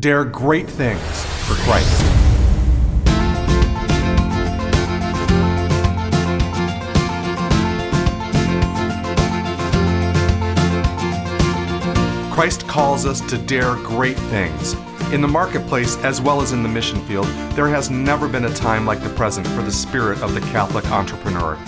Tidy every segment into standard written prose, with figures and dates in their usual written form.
Dare great things for Christ. Christ calls us to dare great things. In the marketplace, as well as in the mission field, there has never been a time like the present for the spirit of the Catholic entrepreneur.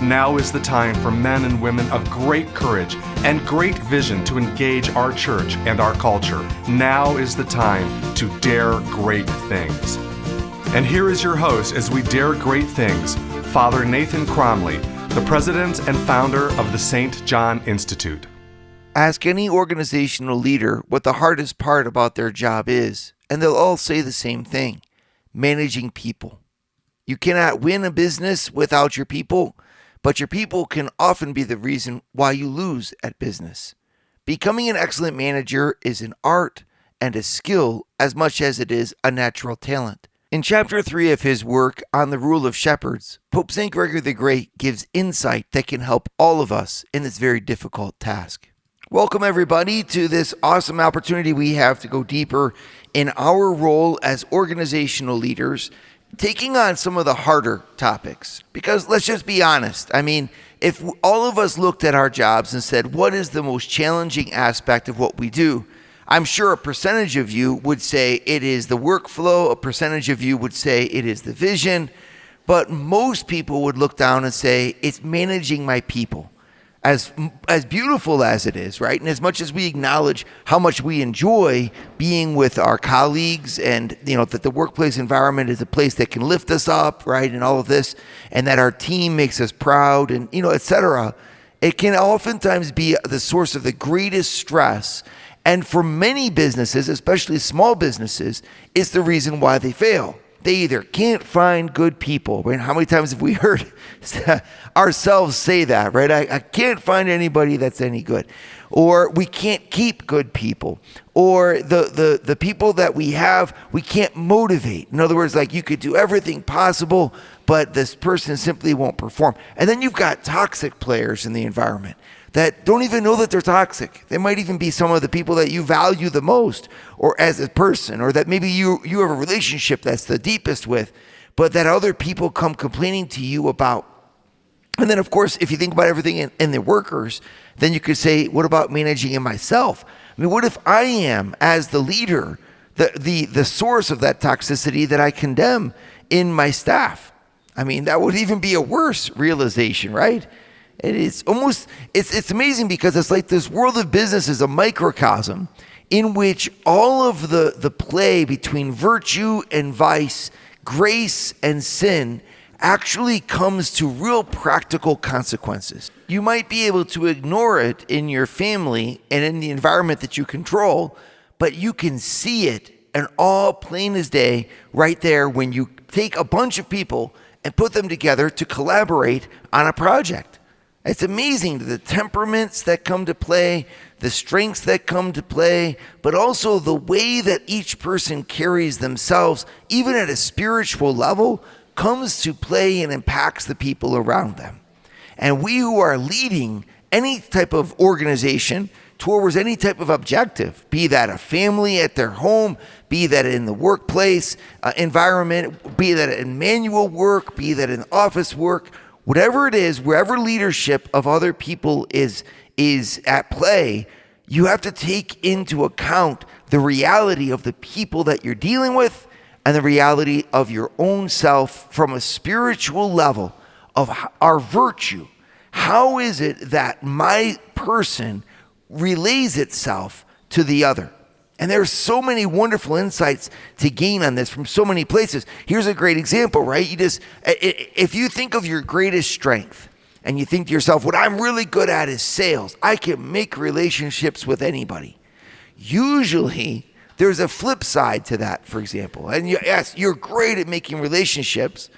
Now is the time for men and women of great courage and great vision to engage our church and our culture. Now is the time to dare great things. And here is your host as we dare great things, Father Nathan Cromley, the president and founder of the St. John Institute. Ask any organizational leader what the hardest part about their job is, and they'll all say the same thing: managing people. You cannot win a business without your people, but your people can often be the reason why you lose at business. Becoming an excellent manager is an art and a skill as much as it is a natural talent. In Chapter 3 of his work on the rule of shepherds, Pope St. Gregory the Great gives insight that can help all of us in this very difficult task. Welcome, everybody, to this awesome opportunity we have to go deeper in our role as organizational leaders, taking on some of the harder topics. Because let's just be honest. I mean, if all of us looked at our jobs and said, what is the most challenging aspect of what we do? I'm sure a percentage of you would say it is the workflow. A percentage of you would say it is the vision. But most people would look down and say, it's managing my people. As beautiful as it is, right? And as much as we acknowledge how much we enjoy being with our colleagues and, that the workplace environment is a place that can lift us up, right? And all of this, and that our team makes us proud and, et cetera. It can oftentimes be the source of the greatest stress. And for many businesses, especially small businesses, it's the reason why they fail. They either can't find good people. Right? How many times have we heard ourselves say that, right? I can't find anybody that's any good. Or we can't keep good people. Or the people that we have, we can't motivate. In other words, like you could do everything possible, but this person simply won't perform. And then you've got toxic players in the environment that don't even know that they're toxic. They might even be some of the people that you value the most or as a person, or that maybe you have a relationship that's the deepest with, but that other people come complaining to you about. And then, of course, if you think about everything in the workers, then you could say, what about managing in myself? I mean, what if I am, as the leader, the source of that toxicity that I condemn in my staff? I mean, that would even be a worse realization, right? It is almost, it's amazing because it's like this world of business is a microcosm in which all of the play between virtue and vice, grace and sin actually comes to real practical consequences. You might be able to ignore it in your family and in the environment that you control, but you can see it and all plain as day right there when you take a bunch of people and put them together to collaborate on a project. It's amazing the temperaments that come to play, the strengths that come to play, but also the way that each person carries themselves, even at a spiritual level, comes to play and impacts the people around them. And we who are leading any type of organization towards any type of objective, be that a family at their home, be that in the workplace environment, be that in manual work, be that in office work, whatever it is, wherever leadership of other people is at play, you have to take into account the reality of the people that you're dealing with and the reality of your own self from a spiritual level of our virtue. How is it that my person relays itself to the other? And there's so many wonderful insights to gain on this from so many places. Here's a great example, right? If you think of your greatest strength and you think to yourself, what I'm really good at is sales. I can make relationships with anybody. Usually there's a flip side to that, for example. And yes, you're great at making relationships,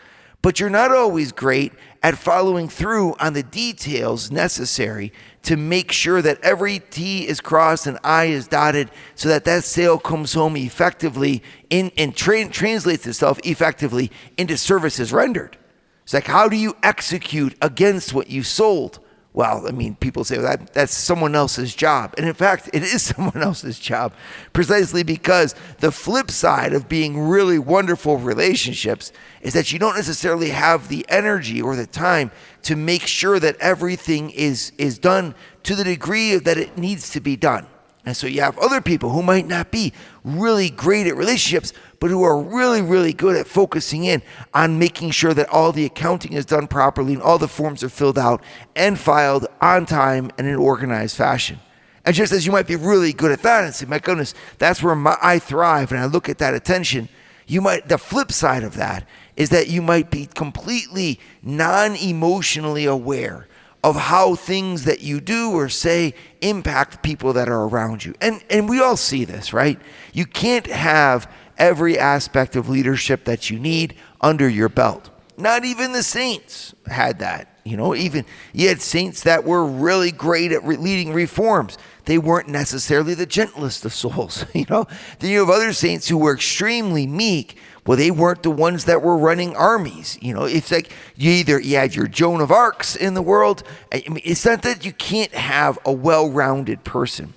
but you're not always great at following through on the details necessary to make sure that every T is crossed and I is dotted so that sale comes home effectively and translates itself effectively into services rendered. It's like, how do you execute against what you sold? Well, I mean, people say that's someone else's job. And in fact, it is someone else's job precisely because the flip side of being really wonderful relationships is that you don't necessarily have the energy or the time to make sure that everything is done to the degree that it needs to be done. And so you have other people who might not be really great at relationships, but who are really, really good at focusing in on making sure that all the accounting is done properly and all the forms are filled out and filed on time and in an organized fashion. And just as you might be really good at that and say, my goodness, that's where I thrive and I look at that attention, the flip side of that is that you might be completely non-emotionally aware of how things that you do or say impact people that are around you. And we all see this, right? You can't have every aspect of leadership that you need under your belt. Not even the saints had that. Even you had saints that were really great at leading reforms. They weren't necessarily the gentlest of souls. Then you have other saints who were extremely meek. Well, they weren't the ones that were running armies. It's like you had your Joan of Arcs in the world. I mean, it's not that you can't have a well-rounded person,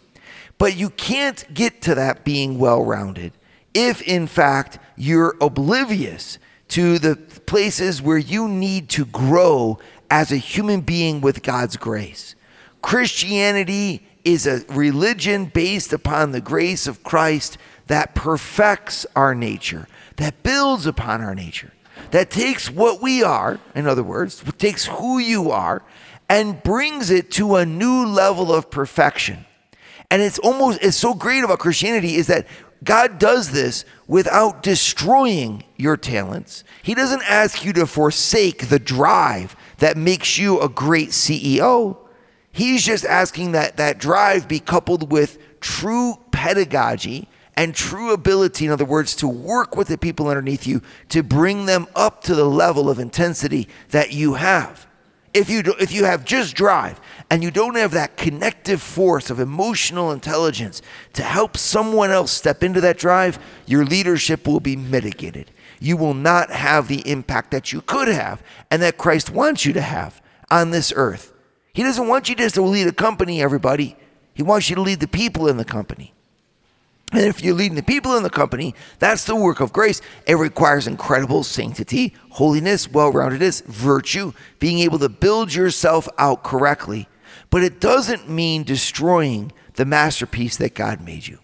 but you can't get to that being well-rounded if, in fact, you're oblivious to the places where you need to grow as a human being with God's grace. Christianity is a religion based upon the grace of Christ that perfects our nature, that builds upon our nature, that takes what we are, in other words, takes who you are, and brings it to a new level of perfection. And it's so great about Christianity is that God does this without destroying your talents. He doesn't ask you to forsake the drive that makes you a great CEO. He's just asking that drive be coupled with true pedagogy and true ability, in other words, to work with the people underneath you to bring them up to the level of intensity that you have. If you have just drive and you don't have that connective force of emotional intelligence to help someone else step into that drive, your leadership will be mitigated. You will not have the impact that you could have and that Christ wants you to have on this earth. He doesn't want you just to lead a company, everybody. He wants you to lead the people in the company. And if you're leading the people in the company, that's the work of grace. It requires incredible sanctity, holiness, well-roundedness, virtue, being able to build yourself out correctly. But it doesn't mean destroying the masterpiece that God made you.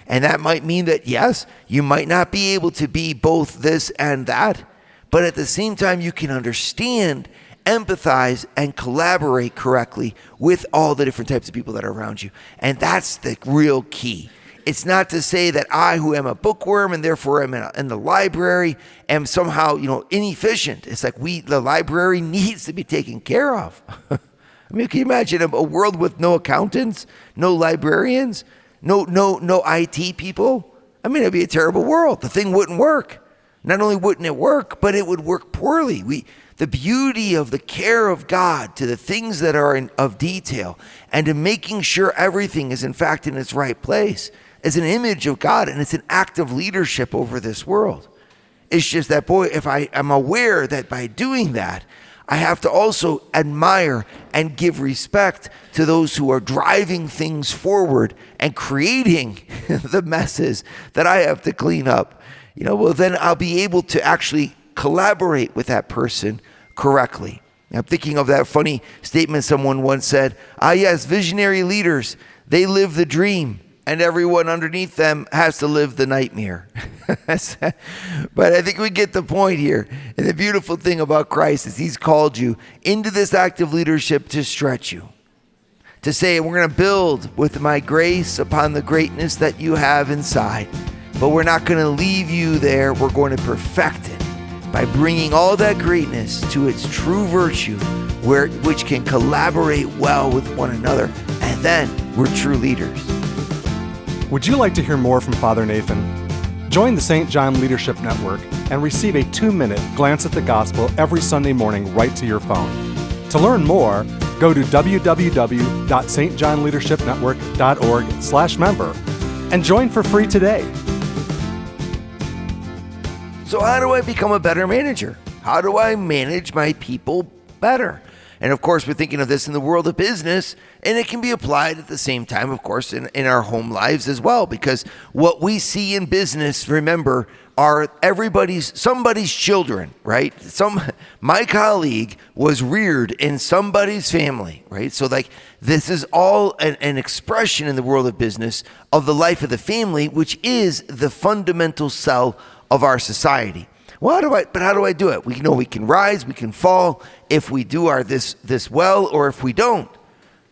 And that might mean that, yes, you might not be able to be both this and that, but at the same time, you can understand, empathize, and collaborate correctly with all the different types of people that are around you. And that's the real key. It's not to say that I, who am a bookworm and therefore am in the library, am somehow, inefficient. It's like the library needs to be taken care of. I mean, can you imagine a world with no accountants, no librarians, no IT people? I mean, it'd be a terrible world. The thing wouldn't work. Not only wouldn't it work, but it would work poorly. The beauty of the care of God to the things that are of detail and to making sure everything is in fact in its right place is an image of God, and it's an act of leadership over this world. It's just that, if I am aware that by doing that, I have to also admire and give respect to those who are driving things forward and creating the messes that I have to clean up. Then I'll be able to actually collaborate with that person correctly. I'm thinking of that funny statement someone once said, yes, visionary leaders, they live the dream, and everyone underneath them has to live the nightmare. But I think we get the point here. And the beautiful thing about Christ is he's called you into this act of leadership to stretch you. To say, we're going to build with my grace upon the greatness that you have inside. But we're not going to leave you there. We're going to perfect it by bringing all that greatness to its true virtue, which can collaborate well with one another. And then we're true leaders. Would you like to hear more from Father Nathan? Join the St. John Leadership Network and receive a 2-minute glance at the gospel every Sunday morning right to your phone. To learn more, go to www.stjohnleadershipnetwork.org/member and join for free today. So how do I become a better manager? How do I manage my people better? And of course, we're thinking of this in the world of business, and it can be applied at the same time, of course, in our home lives as well, because what we see in business, remember, are somebody's children, right? My colleague was reared in somebody's family, right? So like this is all an expression in the world of business of the life of the family, which is the fundamental cell of our society. Well, how do I do it? We know we can rise, we can fall if we do this well, or if we don't.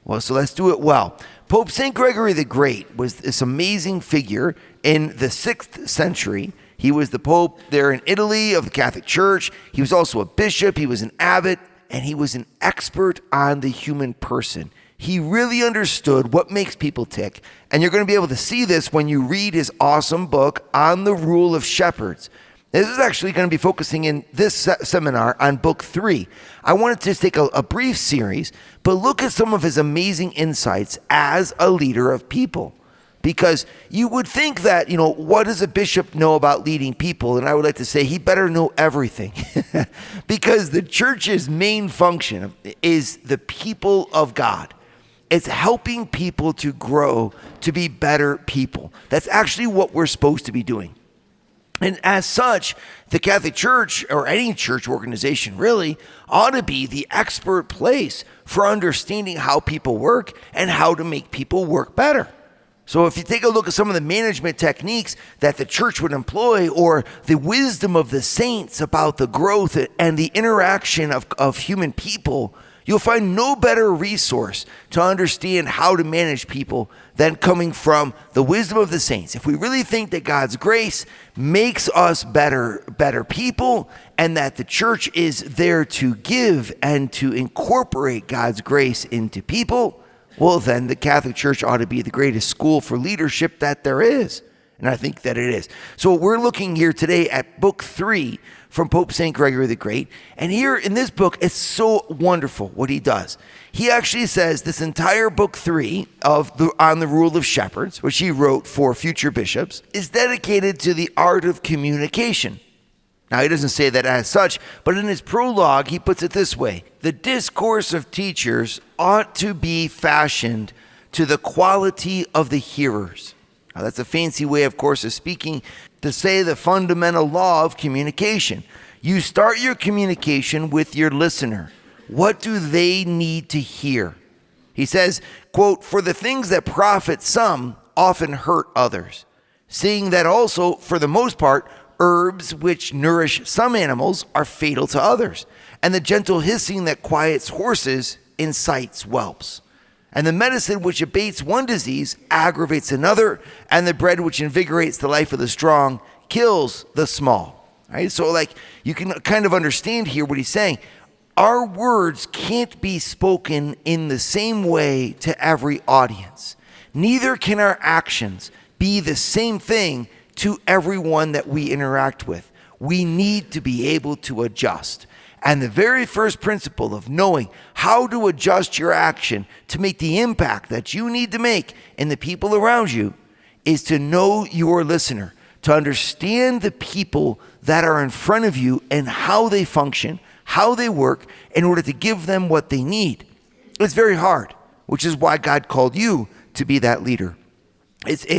Well, so let's do it well. Pope St. Gregory the Great was this amazing figure in the 6th century. He was the Pope there in Italy of the Catholic Church. He was also a bishop. He was an abbot, and he was an expert on the human person. He really understood what makes people tick. And you're going to be able to see this when you read his awesome book on the rule of shepherds. This is actually going to be focusing in this seminar on book 3. I wanted to just take a brief series, but look at some of his amazing insights as a leader of people. Because you would think that, what does a bishop know about leading people? And I would like to say he better know everything. Because the church's main function is the people of God. It's helping people to grow, to be better people. That's actually what we're supposed to be doing. And as such, the Catholic Church, or any church organization really, ought to be the expert place for understanding how people work and how to make people work better. So if you take a look at some of the management techniques that the church would employ, or the wisdom of the saints about the growth and the interaction of human people, you'll find no better resource to understand how to manage people than coming from the wisdom of the saints. If we really think that God's grace makes us better people, and that the church is there to give and to incorporate God's grace into people, well, then the Catholic Church ought to be the greatest school for leadership that there is. And I think that it is. So we're looking here today at book 3 from Pope St. Gregory the Great. And here in this book, it's so wonderful what he does. He actually says this entire book 3 on the rule of shepherds, which he wrote for future bishops, is dedicated to the art of communication. Now, he doesn't say that as such, but in his prologue, he puts it this way: the discourse of teachers ought to be fashioned to the quality of the hearers. Now, that's a fancy way, of course, of speaking to say the fundamental law of communication. You start your communication with your listener. What do they need to hear? He says, quote, "For the things that profit some often hurt others, seeing that also, for the most part, herbs which nourish some animals are fatal to others, and the gentle hissing that quiets horses incites whelps. And the medicine which abates one disease aggravates another, and the bread which invigorates the life of the strong kills the small." Right? So you can kind of understand here what he's saying. Our words can't be spoken in the same way to every audience. Neither can our actions be the same thing to everyone that we interact with. We need to be able to adjust. And the very first principle of knowing how to adjust your action to make the impact that you need to make in the people around you is to know your listener, to understand the people that are in front of you and how they function, how they work, in order to give them what they need. It's very hard, which is why God called you to be that leader.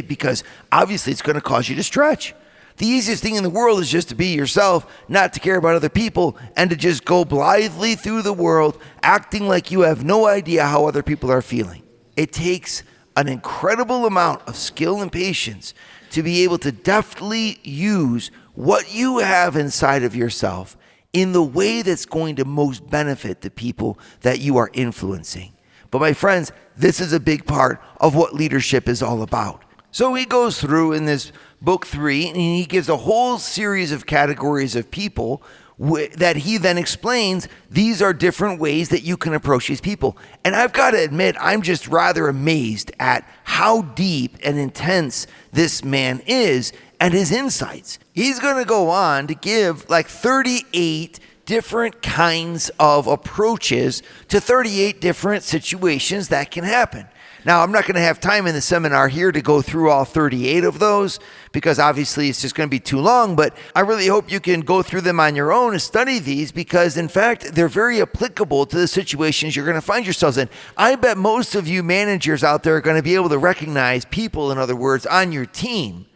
Because obviously it's going to cause you to stretch. The easiest thing in the world is just to be yourself, not to care about other people, and to just go blithely through the world acting like you have no idea how other people are feeling. It takes an incredible amount of skill and patience to be able to deftly use what you have inside of yourself in the way that's going to most benefit the people that you are influencing. But my friends, this is a big part of what leadership is all about. So he goes through in this book 3, and he gives a whole series of categories of people that he then explains. These are different ways that you can approach these people. And I've got to admit, I'm just rather amazed at how deep and intense this man is and his insights. He's going to go on to give 38 different kinds of approaches to 38 different situations that can happen. Now, I'm not going to have time in the seminar here to go through all 38 of those because obviously it's just going to be too long, but I really hope you can go through them on your own and study these because, in fact, they're very applicable to the situations you're going to find yourselves in. I bet most of you managers out there are going to be able to recognize people, in other words, on your team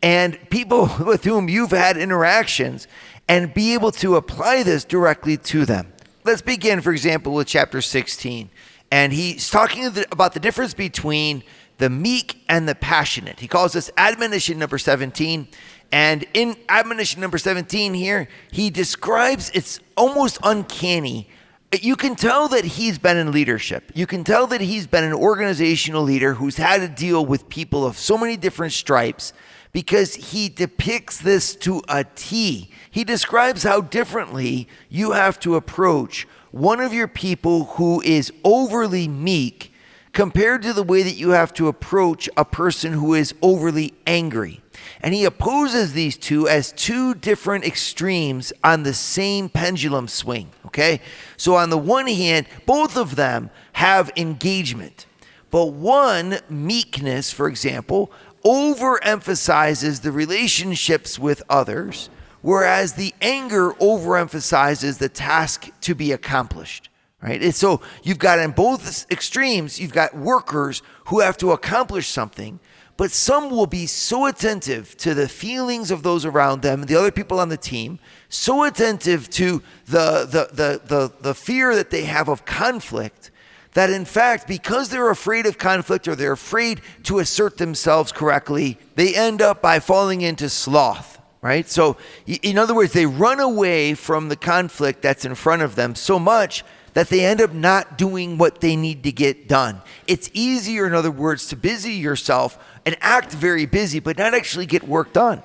and people with whom you've had interactions and be able to apply this directly to them. Let's begin, for example, with chapter 16. And he's talking about the difference between the meek and the passionate. He calls this admonition number 17. And in admonition number 17 here, he describes, it's almost uncanny. You can tell that he's been in leadership. You can tell that he's been an organizational leader who's had to deal with people of so many different stripes because he depicts this to a T. He describes how differently you have to approach one of your people who is overly meek compared to the way that you have to approach a person who is overly angry. And he opposes these two as two different extremes on the same pendulum swing, okay? So on the one hand, both of them have engagement. But one, meekness, for example, overemphasizes the relationships with others, whereas the anger overemphasizes the task to be accomplished, right? And so you've got on both extremes, you've got workers who have to accomplish something, but some will be so attentive to the feelings of those around them, the other people on the team, so attentive to the fear that they have of conflict, that in fact, because they're afraid of conflict or they're afraid to assert themselves correctly, they end up by falling into sloth. Right? So in other words, they run away from the conflict that's in front of them so much that they end up not doing what they need to get done. It's easier, in other words, to busy yourself and act very busy, but not actually get work done.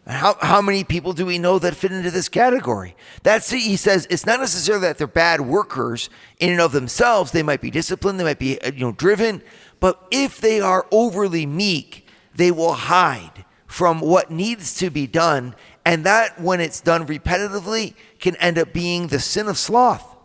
How many people do we know that fit into this category? That's it. He says it's not necessarily that they're bad workers in and of themselves. They might be disciplined, they might be driven, but if they are overly meek, they will hide from what needs to be done, and that, when it's done repetitively, can end up being the sin of sloth.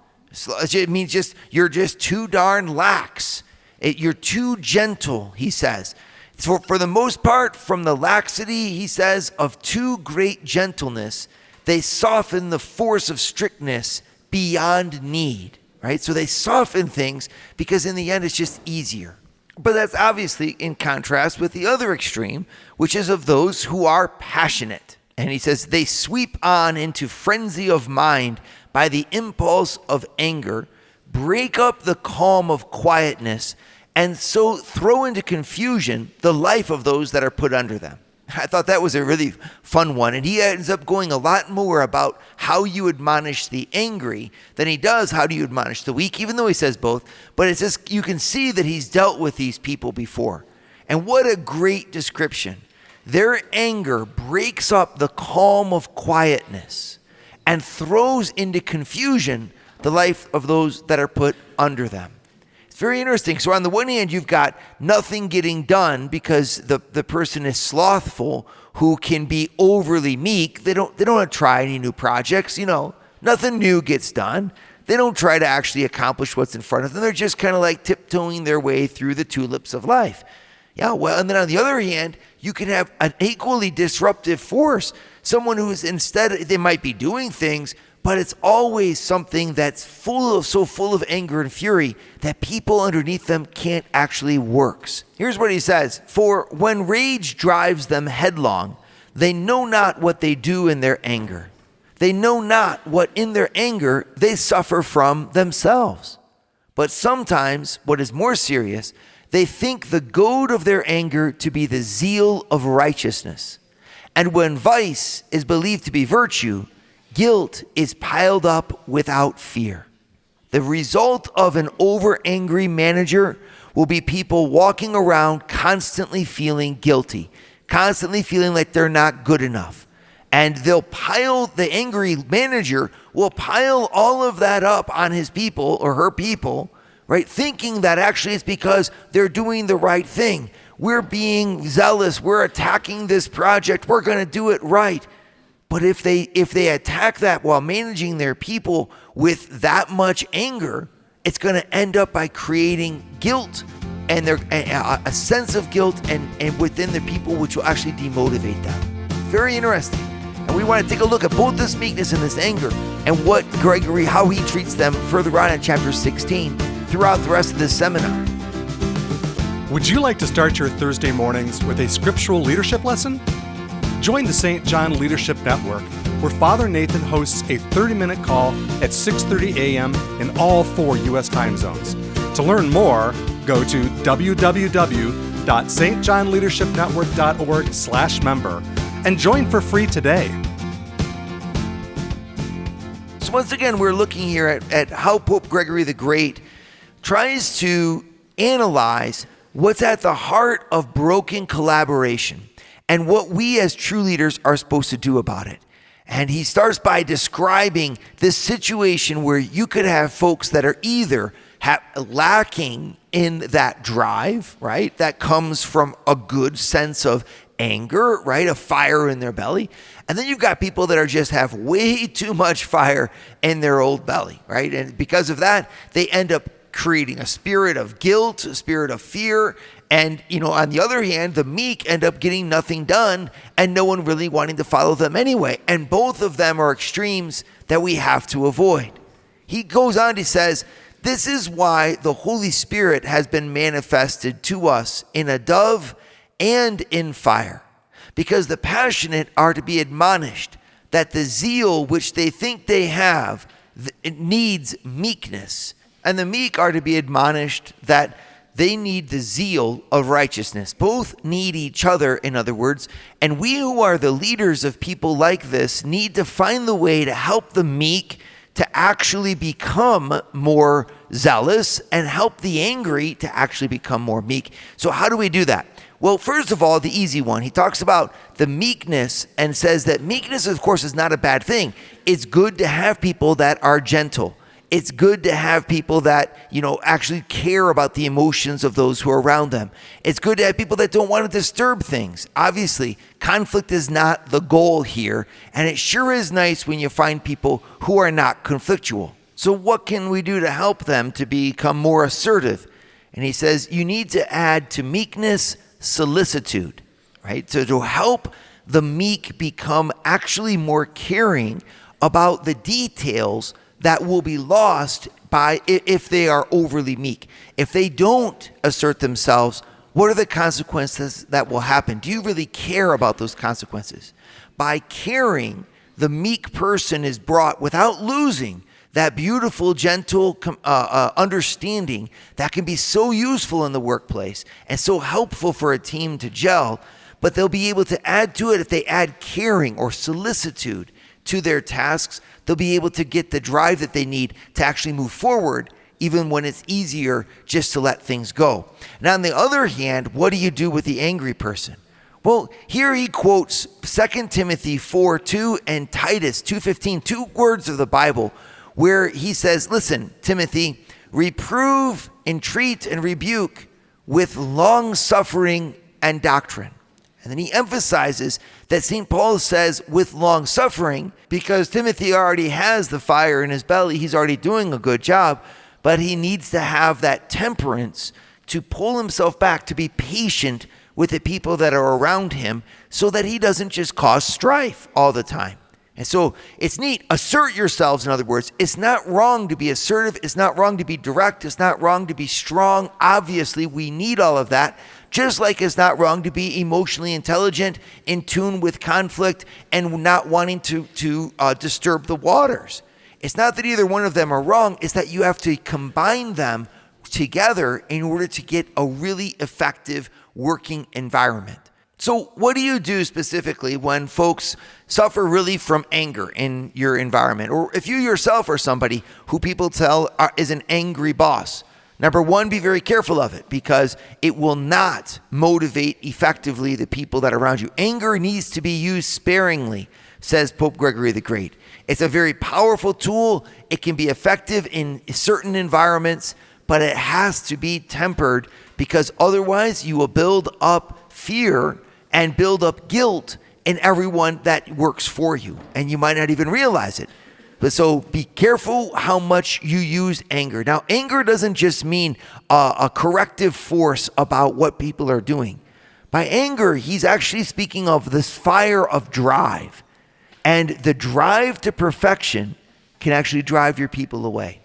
It means you're just too darn lax. You're too gentle, he says. For the most part, from the laxity, he says, of too great gentleness, they soften the force of strictness beyond need, right? So they soften things because in the end, it's just easier. But that's obviously in contrast with the other extreme, which is of those who are passionate. And he says they sweep on into frenzy of mind by the impulse of anger, break up the calm of quietness, and so throw into confusion the life of those that are put under them. I thought that was a really fun one. And he ends up going a lot more about how you admonish the angry than he does how do you admonish the weak, even though he says both. But it's just, you can see that he's dealt with these people before. And what a great description. Their anger breaks up the calm of quietness and throws into confusion the life of those that are put under them. Very interesting. So on the one hand, you've got nothing getting done because the person is slothful, who can be overly meek. They don't try any new projects. Nothing new gets done. They don't try to actually accomplish what's in front of them. They're just kind of like tiptoeing their way through the tulips of life. Yeah, well, and then on the other hand, you can have an equally disruptive force. Someone who is instead, they might be doing things, but it's always something that's so full of anger and fury that people underneath them can't actually works. Here's what he says. For when rage drives them headlong, they know not what they do in their anger. They know not what in their anger they suffer from themselves. But sometimes, what is more serious, they think the goad of their anger to be the zeal of righteousness. And when vice is believed to be virtue, guilt is piled up without fear. The result of an over-angry manager will be people walking around constantly feeling guilty, constantly feeling like they're not good enough. And the angry manager will pile all of that up on his people or her people, right? Thinking that actually it's because they're doing the right thing. We're being zealous. We're attacking this project. We're going to do it right. But if they attack that while managing their people with that much anger, it's going to end up by creating guilt and a sense of guilt and within the people, which will actually demotivate them. Very interesting. And we want to take a look at both this meekness and this anger and what Gregory, how he treats them further on in chapter 16 throughout the rest of this seminar. Would you like to start your Thursday mornings with a scriptural leadership lesson? Join the St. John Leadership Network, where Father Nathan hosts a 30-minute call at 6:30 a.m. in all 4 U.S. time zones. To learn more, go to www.stjohnleadershipnetwork.org/member and join for free today. So once again, we're looking here at how Pope Gregory the Great tries to analyze what's at the heart of broken collaboration and what we as true leaders are supposed to do about it. And he starts by describing this situation where you could have folks that are either lacking in that drive, right? That comes from a good sense of anger, right? A fire in their belly. And then you've got people that are just have way too much fire in their old belly, right? And because of that, they end up creating a spirit of guilt, a spirit of fear. And, on the other hand, the meek end up getting nothing done and no one really wanting to follow them anyway. And both of them are extremes that we have to avoid. He goes on, he says, this is why the Holy Spirit has been manifested to us in a dove and in fire, because the passionate are to be admonished that the zeal which they think they have it needs meekness, and the meek are to be admonished that they need the zeal of righteousness. Both need each other, in other words, and we who are the leaders of people like this need to find the way to help the meek to actually become more zealous and help the angry to actually become more meek. So how do we do that? Well, first of all, the easy one. He talks about the meekness and says that meekness, of course, is not a bad thing. It's good to have people that are gentle. It's good to have people that, actually care about the emotions of those who are around them. It's good to have people that don't want to disturb things. Obviously, conflict is not the goal here, and it sure is nice when you find people who are not conflictual. So what can we do to help them to become more assertive? And he says, you need to add to meekness solicitude, right? So to help the meek become actually more caring about the details that will be lost by if they are overly meek. If they don't assert themselves, what are the consequences that will happen? Do you really care about those consequences? By caring, the meek person is brought without losing that beautiful, gentle understanding that can be so useful in the workplace and so helpful for a team to gel, but they'll be able to add to it if they add caring or solicitude to their tasks. They'll be able to get the drive that they need to actually move forward, even when it's easier just to let things go. Now, on the other hand, what do you do with the angry person? Well, here he quotes 2 Timothy 4:2 and Titus 2:15, 2 words of the Bible, where he says, listen, Timothy, reprove, entreat, and rebuke with long suffering and doctrine. And then he emphasizes that St. Paul says with long suffering, because Timothy already has the fire in his belly. He's already doing a good job, but he needs to have that temperance to pull himself back, to be patient with the people that are around him so that he doesn't just cause strife all the time. And so it's neat. Assert yourselves, in other words. It's not wrong to be assertive. It's not wrong to be direct. It's not wrong to be strong. Obviously, we need all of that. Just like it's not wrong to be emotionally intelligent, in tune with conflict, and not wanting to disturb the waters. It's not that either one of them are wrong. It's that you have to combine them together in order to get a really effective working environment. So what do you do specifically when folks suffer really from anger in your environment? Or if you yourself are somebody who people tell is an angry boss? Number one, be very careful of it, because it will not motivate effectively the people that are around you. Anger needs to be used sparingly, says Pope Gregory the Great. It's a very powerful tool. It can be effective in certain environments, but it has to be tempered, because otherwise you will build up fear and build up guilt in everyone that works for you, and you might not even realize it. But so be careful how much you use anger. Now, anger doesn't just mean a corrective force about what people are doing. By anger, he's actually speaking of this fire of drive. And the drive to perfection can actually drive your people away.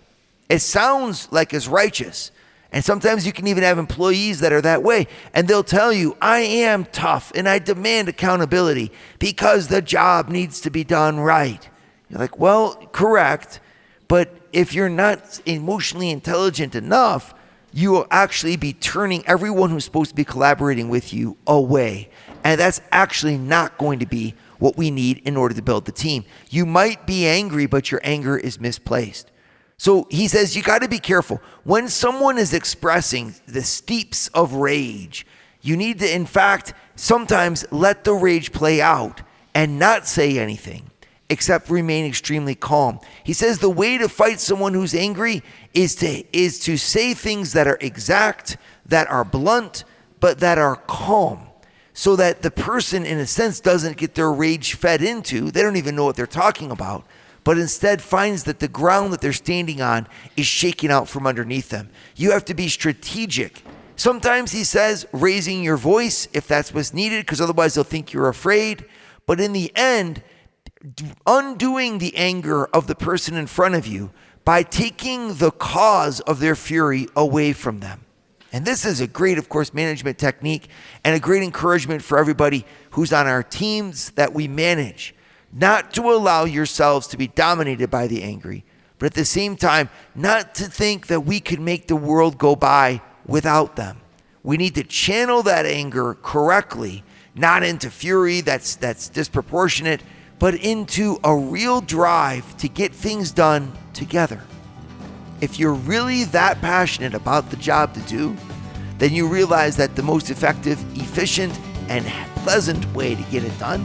It sounds like it's righteous. And sometimes you can even have employees that are that way. And they'll tell you, I am tough and I demand accountability because the job needs to be done right. You're like, well, correct. But if you're not emotionally intelligent enough, you will actually be turning everyone who's supposed to be collaborating with you away. And that's actually not going to be what we need in order to build the team. You might be angry, but your anger is misplaced. So he says you got to be careful. When someone is expressing the steeps of rage, you need to, in fact, sometimes let the rage play out and not say anything, except remain extremely calm. He says the way to fight someone who's angry is to say things that are exact, that are blunt, but that are calm, so that the person, in a sense, doesn't get their rage fed into. They don't even know what they're talking about, but instead finds that the ground that they're standing on is shaking out from underneath them. You have to be strategic. Sometimes he says raising your voice if that's what's needed, because otherwise they'll think you're afraid. But in the end, undoing the anger of the person in front of you by taking the cause of their fury away from them. And this is a great, of course, management technique and a great encouragement for everybody who's on our teams that we manage. Not to allow yourselves to be dominated by the angry, but at the same time, not to think that we could make the world go by without them. We need to channel that anger correctly, not into fury that's disproportionate, but into a real drive to get things done together. If you're really that passionate about the job to do, then you realize that the most effective, efficient, and pleasant way to get it done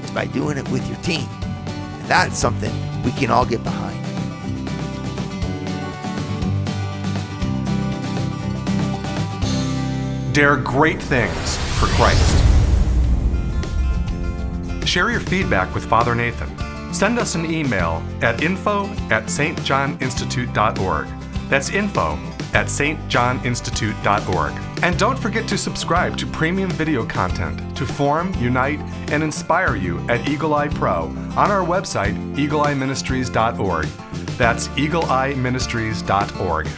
is by doing it with your team. And that's something we can all get behind. Dare great things for Christ. Share your feedback with Father Nathan. Send us an email at info@stjohninstitute.org. That's info@stjohninstitute.org. And don't forget to subscribe to premium video content to form, unite, and inspire you at Eagle Eye Pro on our website, eagleeyeministries.org. That's eagleeyeministries.org.